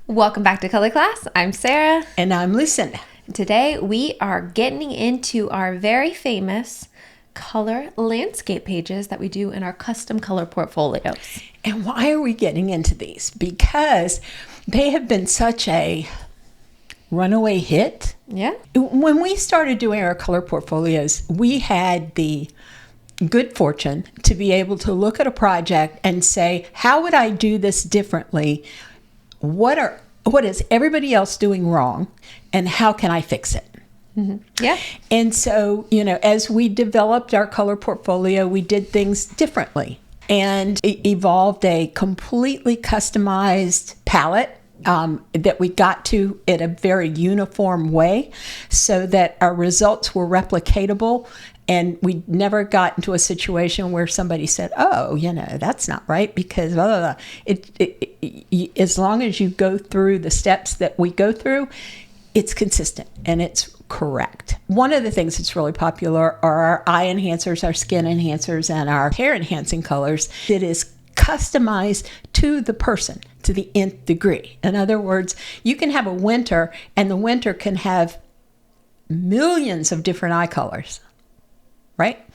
Welcome back to Color Class. I'm Sarah. And I'm Lucinda. Today we are getting into our very famous color landscape pages that we do in our custom color portfolios. And why are we getting into these? Because they have been such a runaway hit. Yeah. When we started doing our color portfolios, we had the good fortune to be able to look at a project and say, how would I do this differently? What is everybody else doing wrong, and how can I fix it? Mm-hmm. Yeah. And so, as we developed our color portfolio, we did things differently and evolved a completely customized palette that we got to in a very uniform way so that our results were replicatable. And we never got into a situation where somebody said, oh, that's not right because blah, blah, blah. As long as you go through the steps that we go through, it's consistent and it's correct. One of the things that's really popular are our eye enhancers, our skin enhancers, and our hair enhancing colors. It is customized to the person to the nth degree. In other words, you can have a winter and the winter can have millions of different eye colors. Right?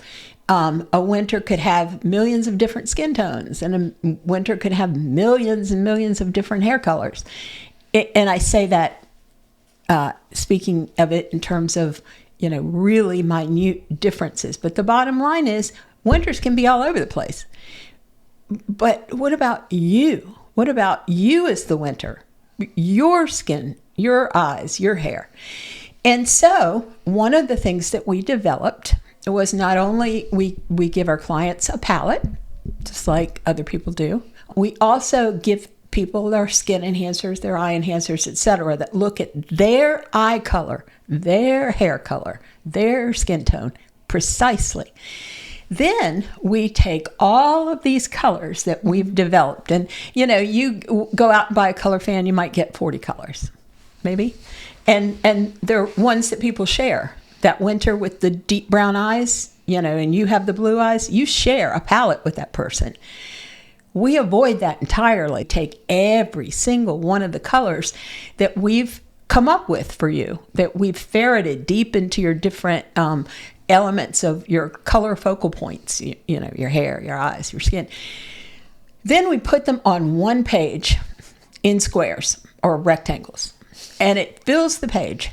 A winter could have millions of different skin tones, and a winter could have millions and millions of different hair colors. And I say that speaking of it in terms of, really minute differences. But the bottom line is winters can be all over the place. But what about you? What about you as the winter? Your skin, your eyes, your hair. And so one of the things that we developed was not only we give our clients a palette, just like other people do, we also give people their skin enhancers, their eye enhancers, etc., that look at their eye color, their hair color, their skin tone precisely. Then we take all of these colors that we've developed, and you go out and buy a color fan, you might get 40 colors, maybe, and they're ones that people share. That winter with the deep brown eyes, and you have the blue eyes, you share a palette with that person. We avoid that entirely. Take every single one of the colors that we've come up with for you, that we've ferreted deep into your different elements of your color focal points, your hair, your eyes, your skin. Then we put them on one page in squares or rectangles, and it fills the page.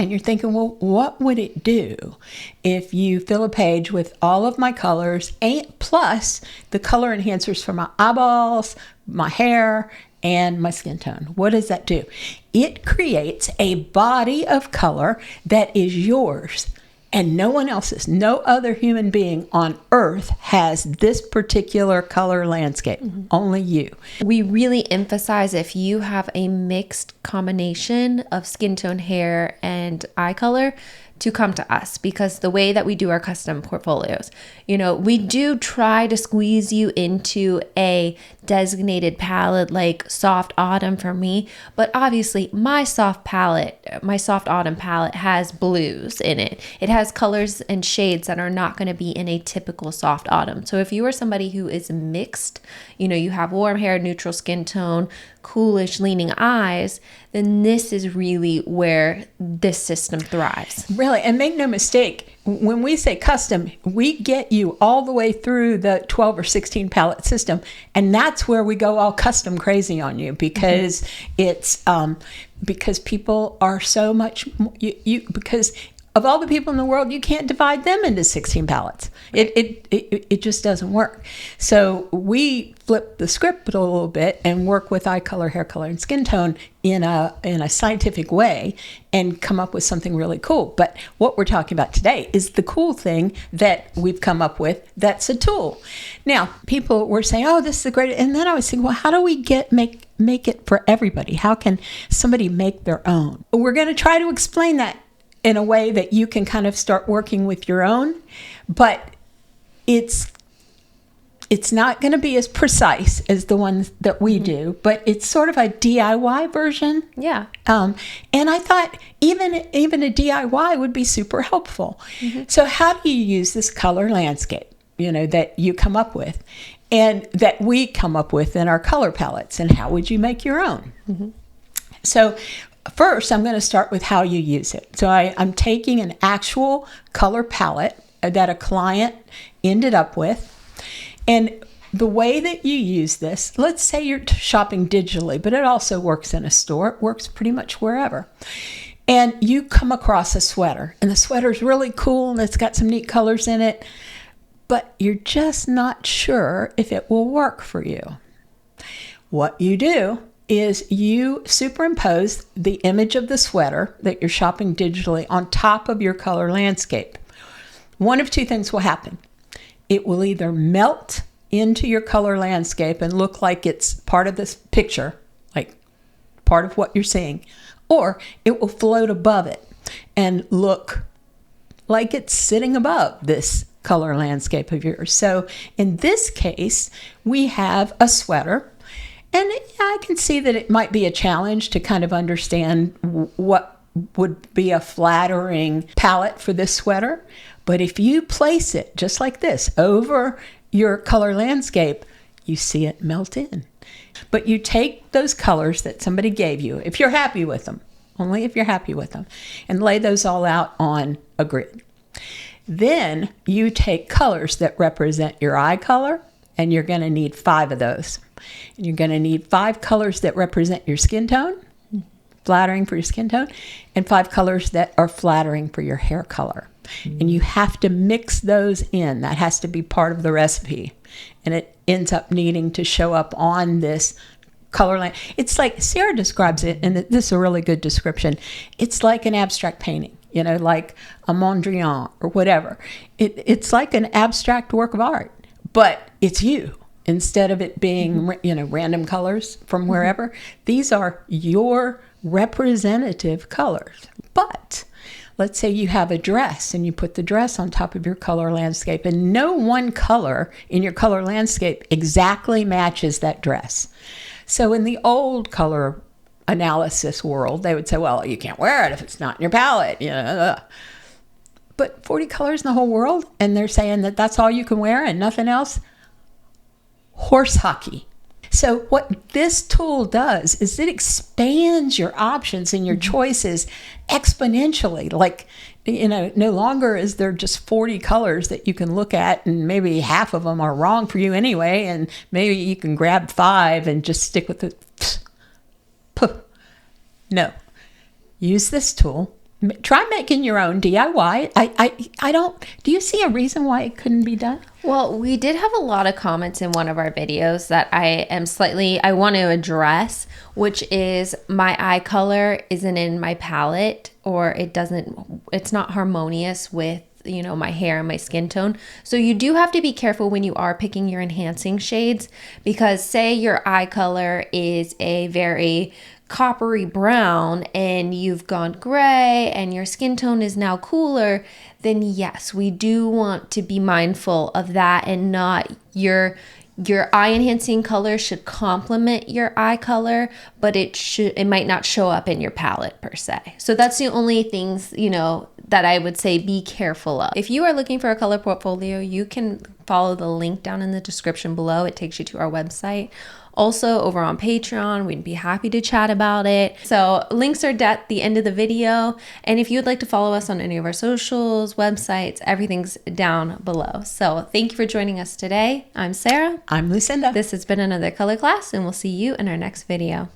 And you're thinking, well, what would it do if you fill a page with all of my colors plus the color enhancers for my eyeballs, my hair, and my skin tone? What does that do? It creates a body of color that is yours and no one else's. No other human being on earth has this particular color landscape. Mm-hmm. Only you. We really emphasize if you have a mixed combination of skin tone, hair, and eye color, to come to us, because the way that we do our custom portfolios, we do try to squeeze you into a designated palette like soft autumn for me, but obviously my soft autumn palette has blues in it. It has colors and shades that are not going to be in a typical soft autumn. So if you are somebody who is mixed, you have warm hair, neutral skin tone, coolish leaning eyes, then this is really where this system thrives. Really, and make no mistake, when we say custom, we get you all the way through the 12 or 16 palette system, and that's where we go all custom crazy on you because it's because people are so much because of all the people in the world, you can't divide them into 16 palettes. It just doesn't work. So we flip the script a little bit and work with eye color, hair color, and skin tone in a scientific way and come up with something really cool. But what we're talking about today is the cool thing that we've come up with that's a tool. Now, people were saying, oh, this is a great, and then I was thinking, well, how do we make it for everybody? How can somebody make their own? We're going to try to explain that in a way that you can kind of start working with your own, but it's not going to be as precise as the ones that we do, but it's sort of a DIY version. Yeah. And I thought even a DIY would be super helpful. Mm-hmm. So how do you use this color landscape, that you come up with? and that we come up with in our color palettes. And how would you make your own? So first, I'm going to start with how you use it. So I'm taking an actual color palette that a client ended up with. And the way that you use this, let's say you're shopping digitally, but it also works in a store. It works pretty much wherever. And you come across a sweater, and the sweater's really cool, and it's got some neat colors in it, but you're just not sure if it will work for you. What you do is you superimpose the image of the sweater that you're shopping digitally on top of your color landscape. One of two things will happen. It will either melt into your color landscape and look like it's part of this picture, like part of what you're seeing, or it will float above it and look like it's sitting above this color landscape of yours. So in this case, we have a sweater, and I can see that it might be a challenge to kind of understand what would be a flattering palette for this sweater. But if you place it just like this over your color landscape, you see it melt in. But you take those colors that somebody gave you, if you're happy with them, only if you're happy with them, and lay those all out on a grid. Then you take colors that represent your eye color, and you're going to need 5 of those. And you're going to need 5 colors that represent your skin tone, flattering for your skin tone, and 5 colors that are flattering for your hair color. And you have to mix those in. That has to be part of the recipe. And it ends up needing to show up on this color line. It's like Sarah describes it, and this is a really good description. It's like an abstract painting, like a Mondrian or whatever. It's like an abstract work of art, but it's you. Instead of it being, random colors from wherever, these are your representative colors. But let's say you have a dress and you put the dress on top of your color landscape, and no one color in your color landscape exactly matches that dress. So in the old color analysis world, they would say, well, you can't wear it if it's not in your palette. But 40 colors in the whole world, and they're saying that that's all you can wear and nothing else? Horse hockey. So what this tool does is it expands your options and your choices exponentially. Like, no longer is there just 40 colors that you can look at, and maybe half of them are wrong for you anyway, and maybe you can grab 5 and just stick with it. No. Use this tool. Try making your own DIY. I don't, do you see a reason why it couldn't be done? Well, we did have a lot of comments in one of our videos that I want to address, which is my eye color isn't in my palette, or it's not harmonious with, my hair and my skin tone. So you do have to be careful when you are picking your enhancing shades, because say your eye color is a very coppery brown and you've gone gray and your skin tone is now cooler, then yes, we do want to be mindful of that, and not your eye enhancing color should complement your eye color, but it might not show up in your palette per se. So that's the only things, that I would say be careful of. If you are looking for a color portfolio, you can follow the link down in the description below. It takes you to our website. Also, over on Patreon, we'd be happy to chat about it. So links are at the end of the video. And if you'd like to follow us on any of our socials, websites, everything's down below. So thank you for joining us today. I'm Sarah. I'm Lucinda. This has been another color class, and we'll see you in our next video.